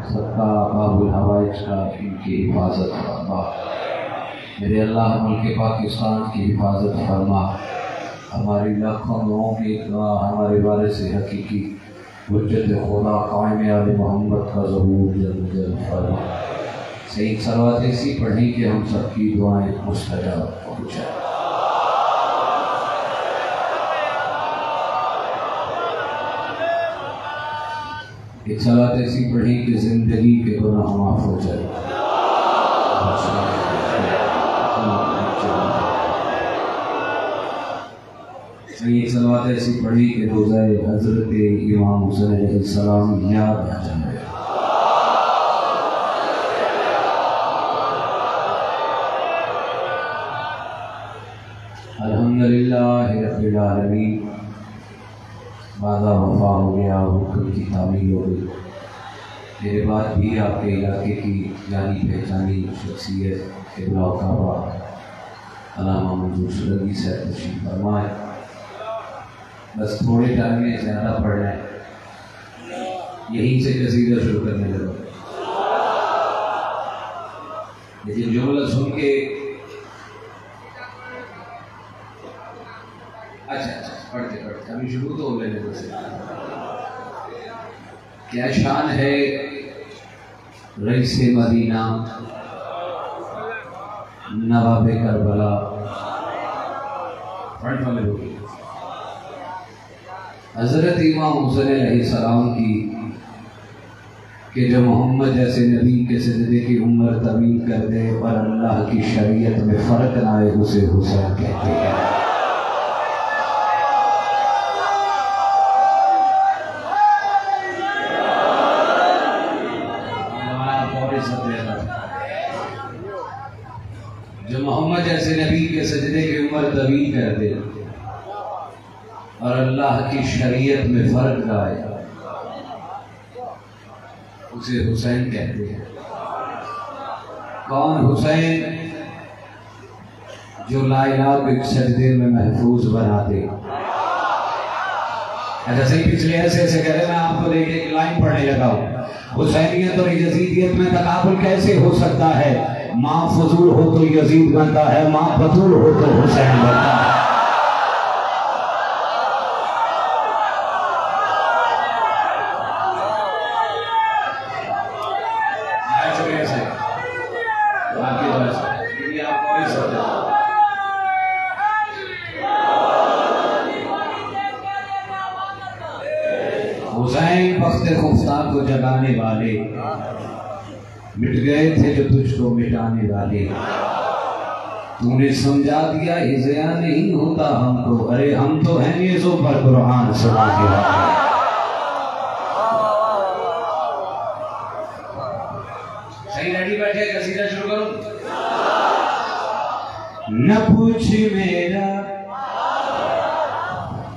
सबका बाबुल हवाइज का इनकी हिफाजत फरमा। मेरे अल्लाह मुल्क पाकिस्तान की हिफाजत फरमा। हमारी लाखों लोगों की दुआ हमारे वारिस हकीकी हुज्जत खुदा कायम आले मोहम्मद का ज़हूर जल्द फरमा। सही सलावत ऐसी पढ़ी कि हम सबकी दुआएं मुस्तजाब हो जाए। एक सलात ऐसी पढ़ी कि जिंदगी के गुनाह माफ हो जाए। एक सलात ऐसी पढ़ी कि रोज़ाए हजरत इमाम हुसैन अलैहिस्सलाम याद आ जाए। अल्हम्दुलिल्लाह रब्बिल आलमीन। वादा वफा हो गया, हुक्म की तामील हो गई। मेरे बाद भी आपके इलाके की जानी पहचानी शख्सियत क़िबला काबा अल्लामा मंजूर सुरंगी से तशरीफ़ फरमाए। बस थोड़े टाइम में ज़्यादा पढ़ना है, यहीं से कसीदा शुरू करने लगा। लेकिन जुमला सुन के अच्छा पढ़ते पढ़ते अभी शुरू तो हो गए। क्या शान है रईस मदीना नवाबे करबला। फ्रंट वाले लोग हजरत इमाम हुसैन अलैहिस्सलाम की कि जो मोहम्मद जैसे नबी के सजदे की उम्र तवील कर दे और अल्लाह की शरीयत में फ़र्क ना आए, उसे हुसैन कहते हैं। जो मोहम्मद जैसे नबी के सजदे की उम्र तवील कर दे और अल्लाह की शरीयत में फ़र्क लाए, उसे हुसैन कहते हैं। कौन हुसैन? जो ला इलाहा के सजदे में महफूज बनाते। अच्छा सही, पिछले ऐसे कह रहे, मैं आपको देखिए एक लाइन पढ़ने लगा हूँ। हुसैनियत और यजीदियत में तकाबुल कैसे हो सकता है? माँ फजूल हो तो यजीद बनता है, माँ बतूल हो तो हुसैन बनता है। हुसैन बख्ते खुफ्ता को जगाने वाले, मिट गए थे जो तुझको मिटाने वाले। तूने समझा दिया हिज़या नहीं होता हमको, अरे हम तो हैं ये जो पर कुरान सुनाने वाले। सही रेडी बैठे, कसीदा शुरू करूं? न पूछ मेरा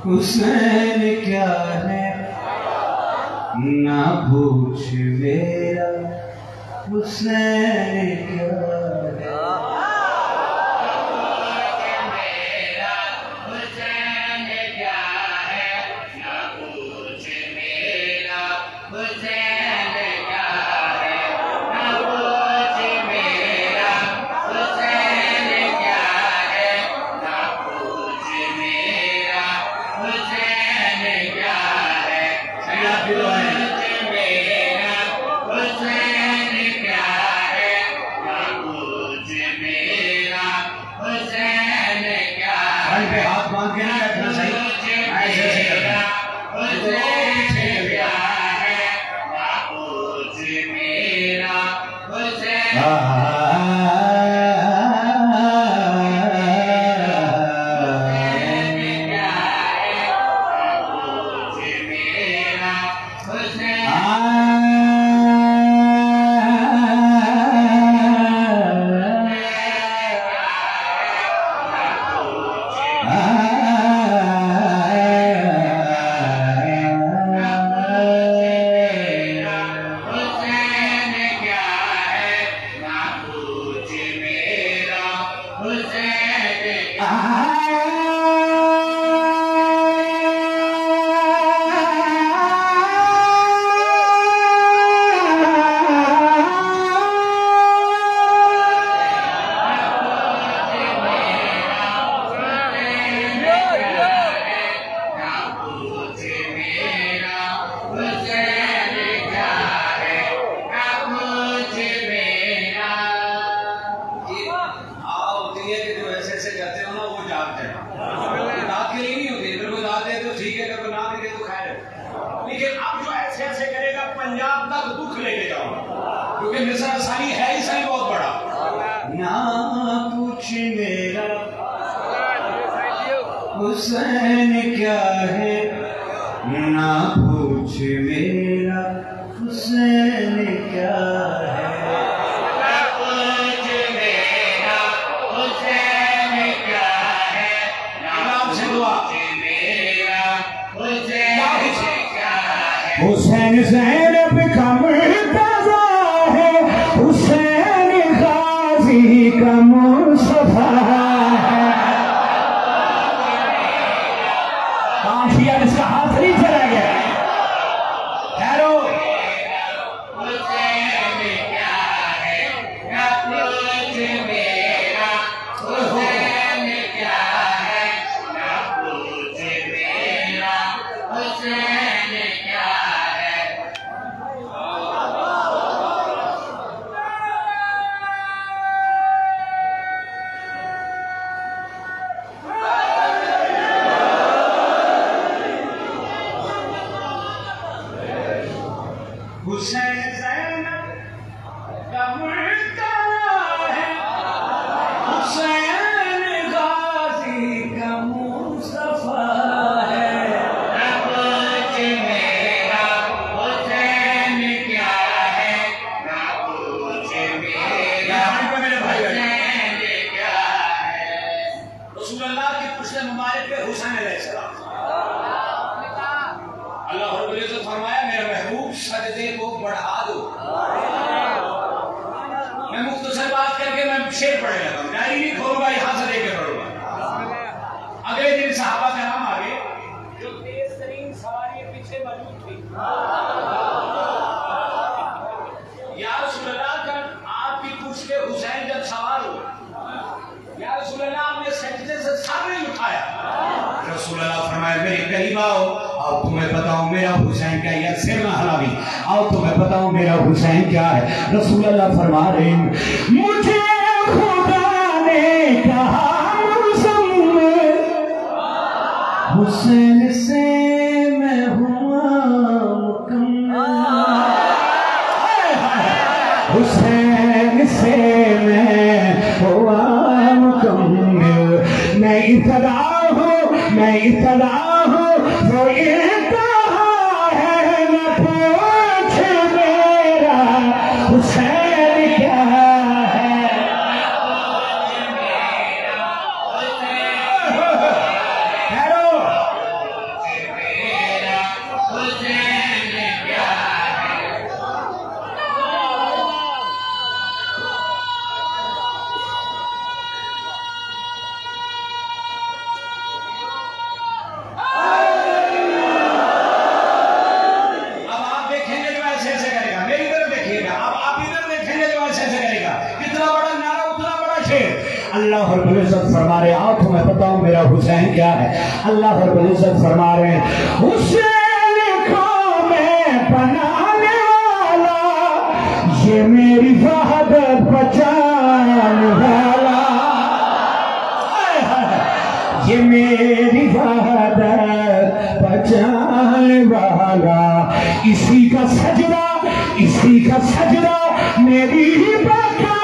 हुसैन क्या है, न पूछ मेरा हुसैन क्या है। हाथ बांध के ना रखना, सही ऐसे करना। दुख लेके जाऊंगा, क्योंकि मिर्जा असानी है ही सही बहुत बड़ा। ना पूछ मेरा हुसैन क्या है, ना पूछ मेरा हुसैन क्या है, ना पूछ मेरा हुसैन क्या है, नाम से दुआ मेरा हुसैन क्या है। हुसैन ज़ैनब का मुर्तज़ा है, हुसैन गाज़ी का मुस्तफ़ा है। काम किया जिसका हाथ नहीं चला गया। ठहरो, हुसैन क्या है, ना पूछ मेरा हुसैन क्या है, ना पूछ मेरा हुसैन क्या है। हुसैन ज़ैनब का मुर्तज़ा है, हुसैन गाज़ी का मुस्तफ़ा है। ना पूछ मेरा हुसैन क्या है, ना पूछ मेरा हुसैन क्या है। रसूलुल्लाह की पुश्त मुबारक पे हुसैन अलैहिस्सलाम, अल्लाह रब्बुल इज्जत फरमाया मेरा महबूब सजदे को बढ़ा दो। मैं मुख्तसर बात करके मैं शेर पढ़ने लगा, डायरी नहीं खोलूंगा, यहां से लेके पढ़ूंगा। अगले दिन सहाबा कराम आ गए, जो तेज तरीन सवारी पीछे मौजूद थी। या रसूलुल्लाह का आपकी पूछ के हुसैन जब सवार हो, या रसूलुल्लाह आपने सजदे से सर नहीं उठाया। रसूलुल्लाह फरमाया मेरे करीब आओ, आओ तुम्हें बताऊं मेरा हुसैन क्या है। सिर में हलावी, आओ तुम्हें बताऊं मेरा हुसैन क्या है। रसूलुल्लाह फरमा रहे मुझे खुदा ने कहा मुज़म्मिल, हुसैन से मैं हुआ मुकम्मल, हुसैन से मैं हुआ मुकम्मल। मैं इब्तदा हूँ, मैं इब्तदा हूँ, वो इंतहा है। न पूछ मेरा हुसैन क्या है, ठहरो, मेरा हुसैन क्या है। अल्लाह रब्बुल इज्जत फरमा रहे आओ तुम्हें बताऊं मेरा हुसैन क्या है। अल्लाह रब्बुल इज्जत फरमा रहे हुसैन को मैं बनाने वाला, ये मेरी वहदत बचाने वाला, ये मेरी वहदत बचाने वाला। इसी का सजदा, इसी का सजदा मेरी बका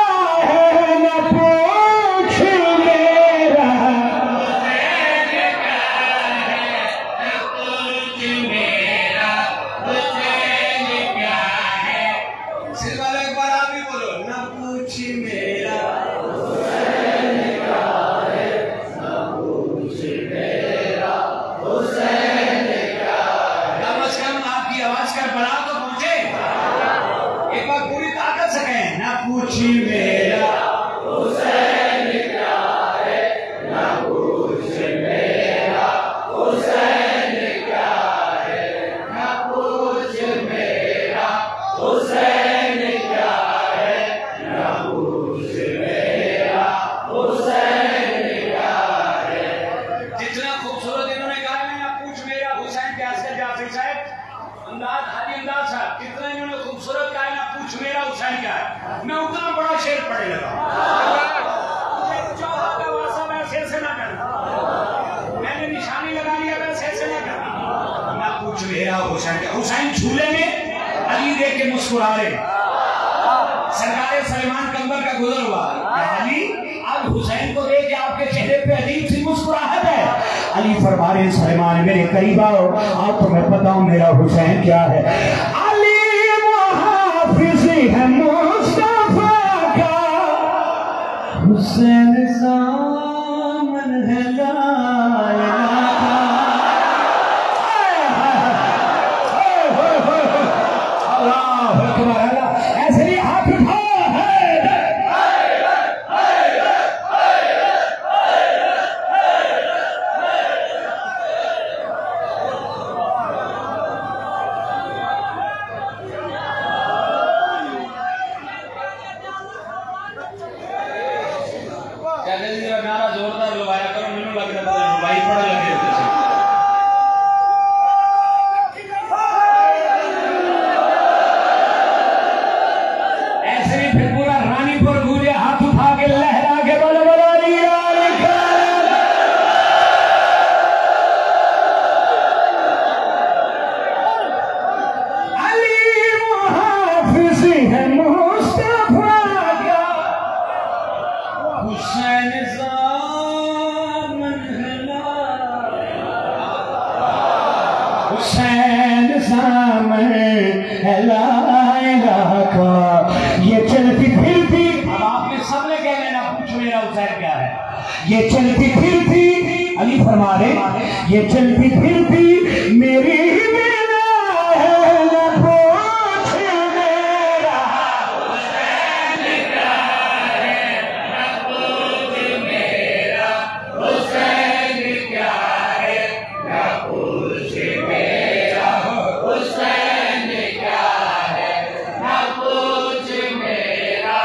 है। न पूछ मेरा हुसैन क्या है, न पूछ मेरा हुसैन क्या है। सिलवाला एक बार आप भी बोलो, न पूछ मेरा हुसैन क्या है, न पूछ मेरा हुसैन क्या है। कम से कम आपकी आवाज का बड़ा तो पहुंचे, एक बार पूरी ताकत से कहें, न पूछ मेरा हुसैन क्या है, न पूछ मेरा हुसैन क्या है, न पूछ मेरा हुसैन क्या है, न पूछ मेरा हुसैन क्या है। जितना खूबसूरत इन्होंने कहा है, न पूछ मेरा हुसैन क्या है। जाफरी साहब अंदाज, हाजी अंदाज साहब, कितना इन्होंने खूबसूरत कहा है, न पूछ मेरा हुसैन क्या है। मैं उतना बड़ा शेर पढ़ने लगा, शेर से ना करना, मैंने निशानी लगा लिया, मैं शेर से ना करना। न पूछ मेरा हुसैन क्या। हुसैन झूले में अली देख के मुस्कुरा रहे। सरकारे सलेमान कंबर का गुजर हुआ, अली अब हुसैन को देख के आपके चेहरे पे अजीब सी मुस्कुराहट है। अली फरमा रहे सलेमान मेरे करीब आओ, आप तुम्हें बताऊं मेरा हुसैन क्या है। अली मुहाफिज है मुस्तफा का, हुसैन सामन है लाला का। अल्लाह अकबर, ऐसे ही हाथ उठाओ। नारा जोरदार लगाया करो, मैनू लग रहा है भाई बड़ा लगे ऐसे ही फिर पूरा रानीपुर गूंजे, हाथ उठा के लहरा के बोलो बोलो अली मुहाफिज है मुस्तफा का, हुसैन हुसैन सामन का। ये चलती फिरती, अब आपने सबने कह लेना पूछो मेरा हुसैन क्या है। ये चलती फिरती, अली फरमा रहे ये चलती फिरती मेरी मेरा है, न पूछ मेरा हुसैन क्या है, न पूछ मेरा हुसैन क्या है, न पूछ मेरा हुसैन क्या है, न पूछ मेरा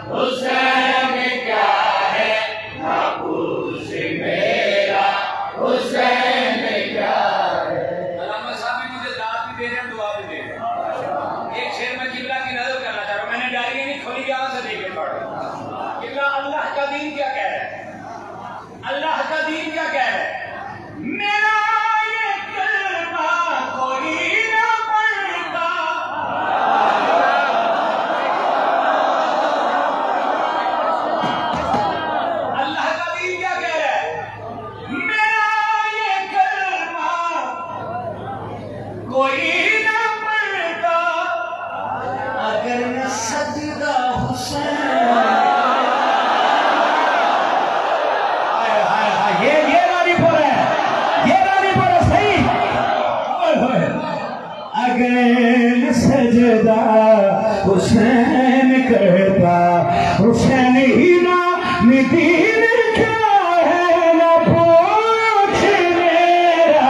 हुसैन क्या है, न पूछ मेरा हुसैन क्या है। अल्लामा साहब भी मुझे दाद भी दे रहे हैं, दुआ भी दे रहे हैं। एक शेर में किबला की नजर करना चाह रहा हूं, मैंने डायरी नहीं खोली, यहां से देख के पढ़ो। किबला अल्लाह का दीन क्या कह रहा है, अल्लाह का दीन क्या कह रहा है। मेरा ये कलमा कोई ना पढ़ता, अल्लाह का दीन क्या कह रहा है। मेरा ये कलमा कोई ना पढ़ता, अगर न सजदा हुसैन। ये रानीपुर है, ये रानीपुर है सही। अगर सजदा हुसैन करता, हुसैन ही ना दीन क्या है, न पूछ मेरा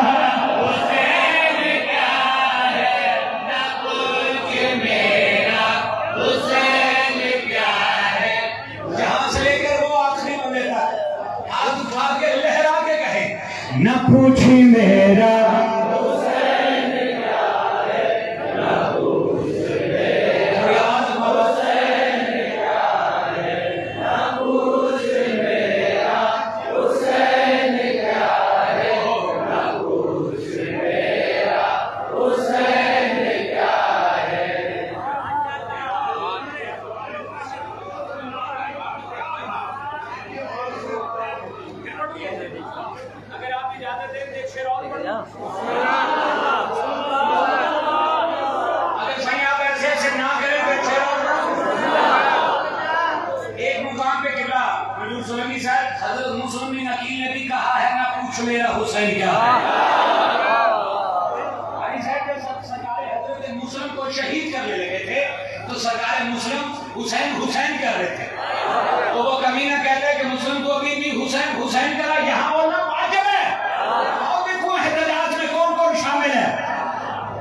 हुसैन क्या है, न पूछ मेरा हुसैन क्या है। जहां से लेकर वो आखिरी बंदे तक हाथ उठा के लहरा के कहे, न पूछ मेरा हुसैन क्या है, न पूछ मेरा हुसैन क्या है, न पूछ मेरा हुसैन क्या है, न पूछ मेरा हुसैन क्या है। अगर आप इजाजत दें तो एक शेर और पढ़ो। अगर सही आप ऐसे ऐसे ना करें तो एक शेर और पढ़ो। एक मुकाम पे किबला हजूर सुलमी साहब हजरत मुस्लिम बिन अकील ने भी कहा है, ना पूछ मेरा हुसैन क्या है। अली साहब जब सरकारे हजरत मुस्लिम को शहीद करने लगे थे तो सरकारे मुस्लिम हुसैन हुसैन कर रहे थे, तो वो कमीना कहता है कि मुस्लिम को अभी भी हुसैन हुसैन करा, यहाँ बोलना वाजिब है। और देखो एहतजाज में कौन कौन शामिल है,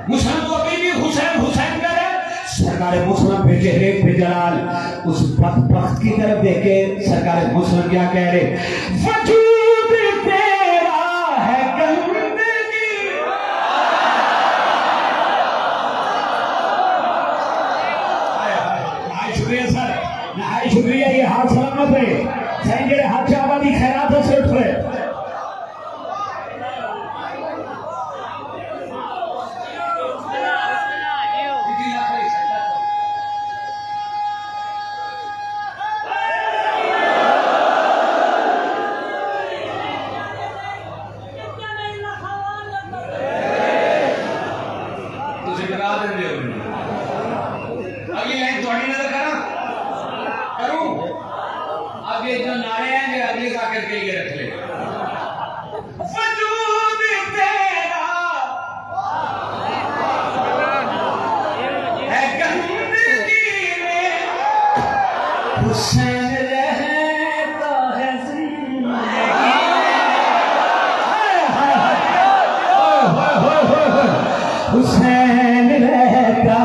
मुस्लिम को अभी भी हुसैन हुसैन करे। सरकार मुस्लिम पे चेहरे पे जलाल, उस बख्त की तरफ देखे सरकार मुस्लिम क्या कह रहे, वजूद तेरा है गंदगी। शुक्रिया सर, नहाई शुक्रिया, ये हाथ सलामत है सही, जेड़े हाथ आबादी खैरात से उठ रहे। नजर करा करूं? अब ये जो नारे हैं ये अगले जाकर के लिए रख ले। वजूद तेरा है गंदगी में, हुसैन रहता है हुसैन रहता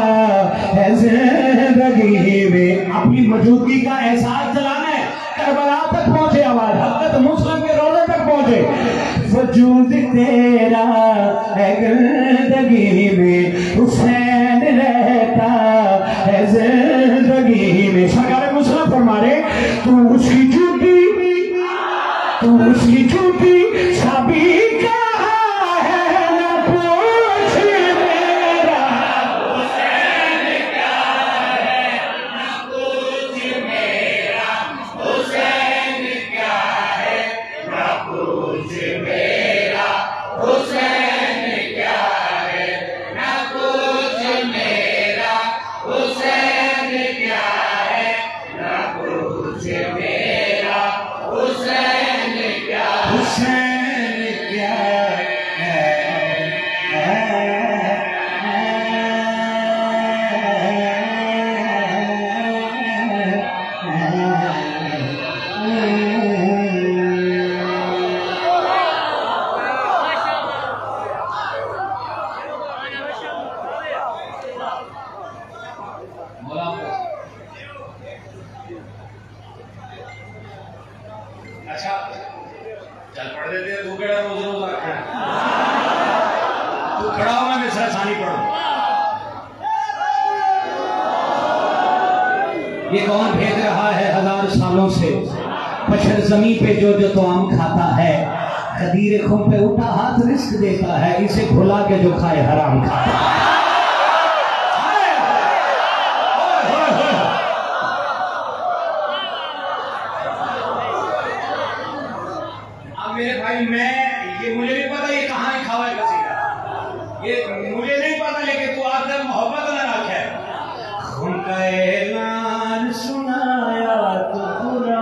है जिंदगी में। अपनी मौजूदगी का एहसास दिलाना है। करबला तक पहुंचे आवाज, हज़रत मुस्लिम के रोजे तक पहुंचे। वजूद तेरा है जिंदगी में, हुसैन रहता है जिंदगी में। सरकार मुस्लिम फरमाए तू उसकी झूठी छवि का अच्छा चल पढ़ देते हैं। तू केड़ा रोज रोज आखना तू खड़ा हो, मैं मिसरा सानी पढ़ू। ये कौन भेज रहा है 1000 सालों से बशर जमीन पे जो जो तो आम खाता है, खदीर खुम पे उठा हाथ रिस्क देता है, इसे भुला के जो खाए हराम खाता है। मेरे भाई मैं ये मुझे नहीं पता ये कहाँ लिखा हुआ है कसीदा, ये मुझे नहीं पता, लेकिन तू आपसे मोहब्बत न रखे। खुन का ऐलान सुनाया तो बुरा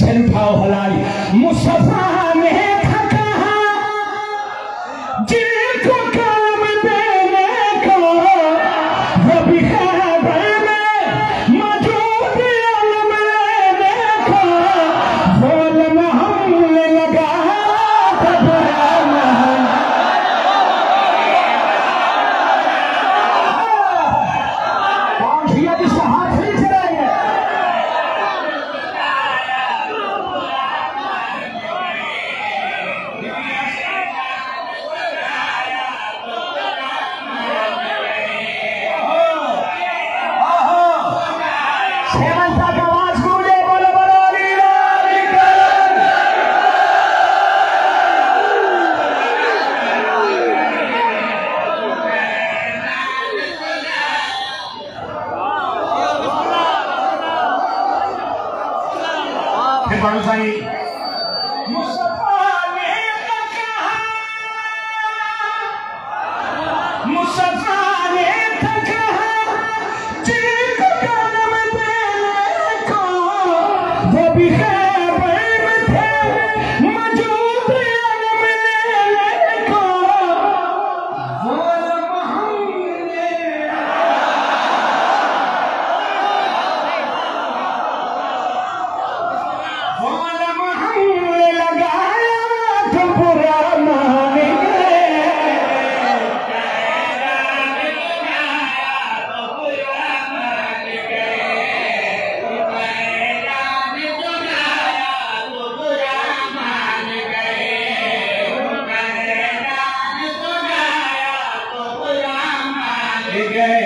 सिर उठाओ हलाली। मुस्तफा ने था कहा जिनको काम देने को, वो भी खैबर में मौजूद इल्म लेने को। वो लम्हा हमने लगा कौन सी जिसका हाथ नहीं चलाएंगे। बड़ू साई मुस्तफा ने कहा, मुस्तफा ने कहा जिनको जन्म देने को, वो भी खैबर में थे मौजूद इल्म लेने को। वो हमने लगाया तो बुरा मान गए।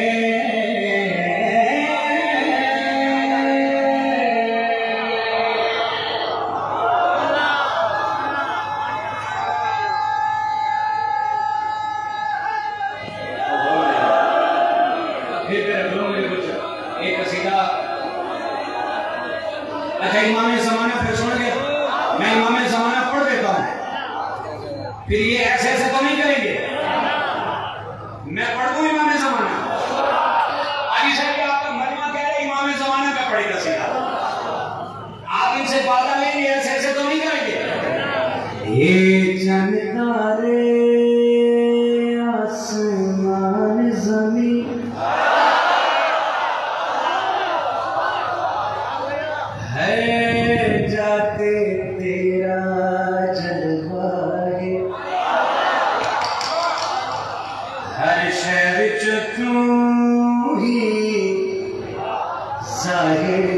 एक कसीदा। अच्छा इमाम ज़माना फिर सुन के मैं इमाम ज़माना पढ़ देता हूँ, फिर ये ऐसे ऐसे तो नहीं करेंगे। मैं पढ़ दूँ इमाम ज़माना। अली साहब आपका मजमा कह रहे इमाम ज़माना का पढ़े कसीदा, आप इनसे वादा लेंगे ऐसे ऐसे तो नहीं करेंगे। ये जनतारे आसमान ज़मीन है जाते तेरा जलवा है। हर शहर च तू ही ज़ाहिर,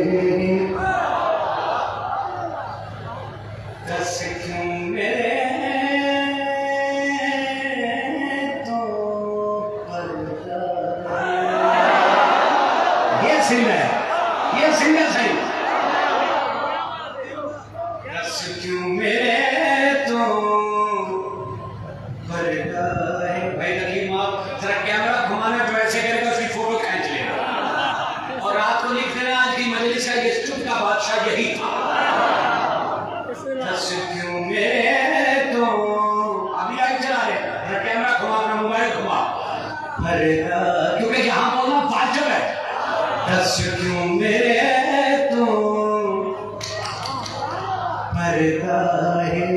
दस क्यों मेरे तो पर्दा। ये सिंगर है, ये सिंगर सही। क्यों मेरे तो पर्दा है। भाई नकीम आप जरा कैमरा घुमाना, जो ऐसे करेगा उसकी फोटो खींच लेना और रात को लिख देना आज की मजलिस का ये चुप का बादशाह यही था। क्यों मेरे तो अभी आगे चला रहे, जरा कैमरा घुमाना, मोबाइल घुमा पर्दा, क्योंकि यहाँ बोलना वाजिब है। क्यों मेरे तो पर्दा है,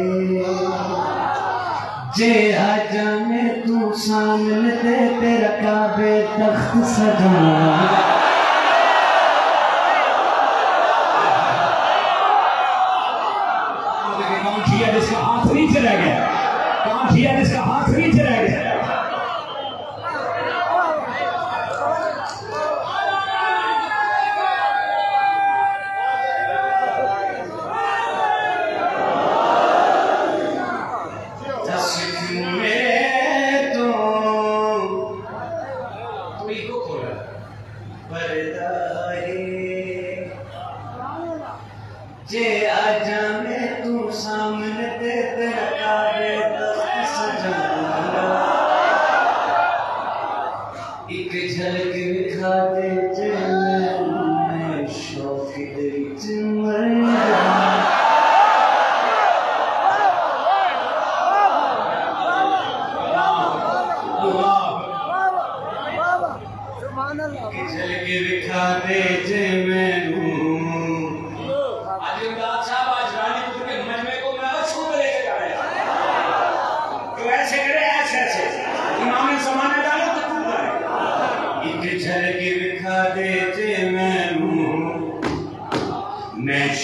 जे आजा में तू सामने ते तेरा काबे तख्त सजा। कौन किया जिसका हाथ नीचे रह गया, कौन किया जिसका हाथ नीचे रह गया। जे आजा में तू सामने ते तेरा काबे तख्त सजाऊंगा। एक झलक दिखा दे जे मैं शौक दे मर झलक दिखा दे जे मैं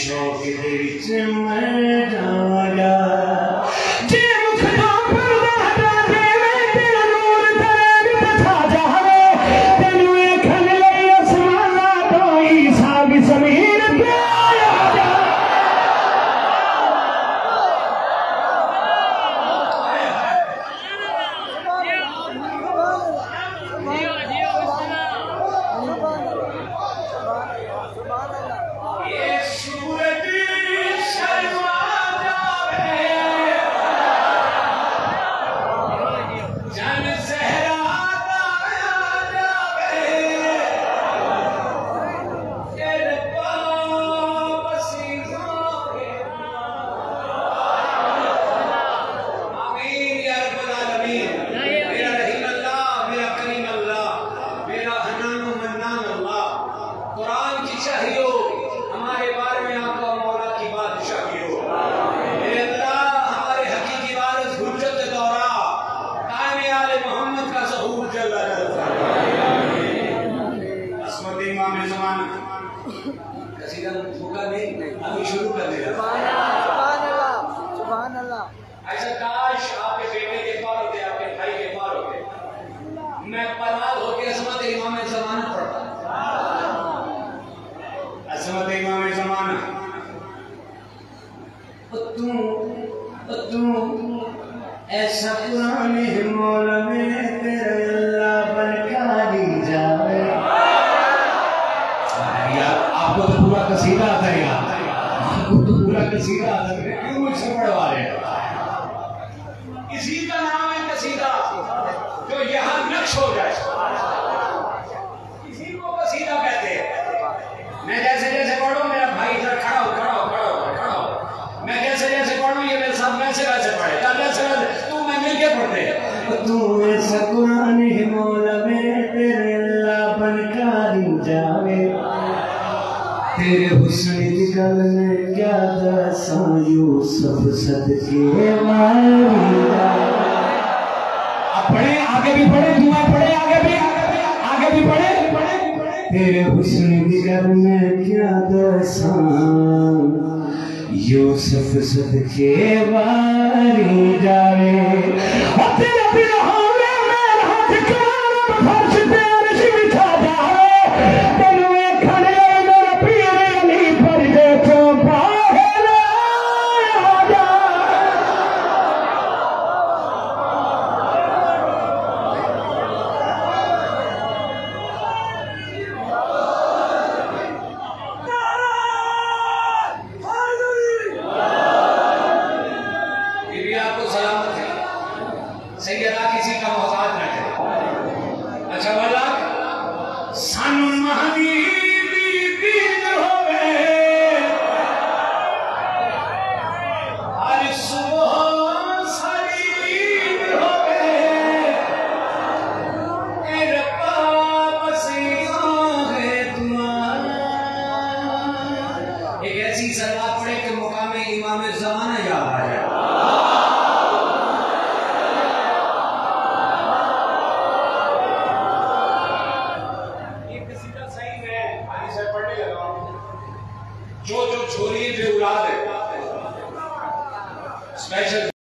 शौक दे विच मैं जावांगा जे मुख दा पर्दा हटा देवे तेरा नूर तेरे बता जावे तेनू वेखण लई आसमाना तो ईसा भी ज़मीन पे आया जा ऐसा कुरान हिमोल में तेरे अल्लाह बनकारी जाए यार आपको तो पूरा कसीदा आता है यार आपको तो पूरा कसीदा आता है क्यों मुझसे पढ़वा रहे हैं इसी का नाम है कसीदा जो यहाँ नक्श हो जाए इसी को कसीदा कहते हैं मैं जैसे जैसे पढ़ूं मेरा भाई इधर खड़ा हो मैं जैसे जैसे पढ़ूं ये मेरे साथ वैसे वैसे पढ़े तू मैं मिलके पढ़ते तू ऐसा कुरान हिमोल में तेरे अल्लाह बनकारी जावे तेरे हुस्न की गल में क्या दसां यूसुफ सदके मारी आप पढ़े आगे भी पढ़े दुआ पढ़े आगे भी पढ़े तेरे हुस्न की गल में क्या दसां यूसुफ सदके वारी जावे तेरे बिना होवे मेरा हाथ कान फर्श पे अर्श बिछा जावे तेनू वेखण लई मेरा पीर अली पर्दे तो बाहर आ जा सैयदा किसी का मोहताज न करे अच्छा वाला सानू महदी दीद होवे आज सुबह सारी ईद होवे ए रब्बा बसियों है तुम्हारा एक ऐसी सलात पढ़े कि मुकाम इमाम ज़माना याद आ जाए जो छोरी पे औलाद है स्पेशल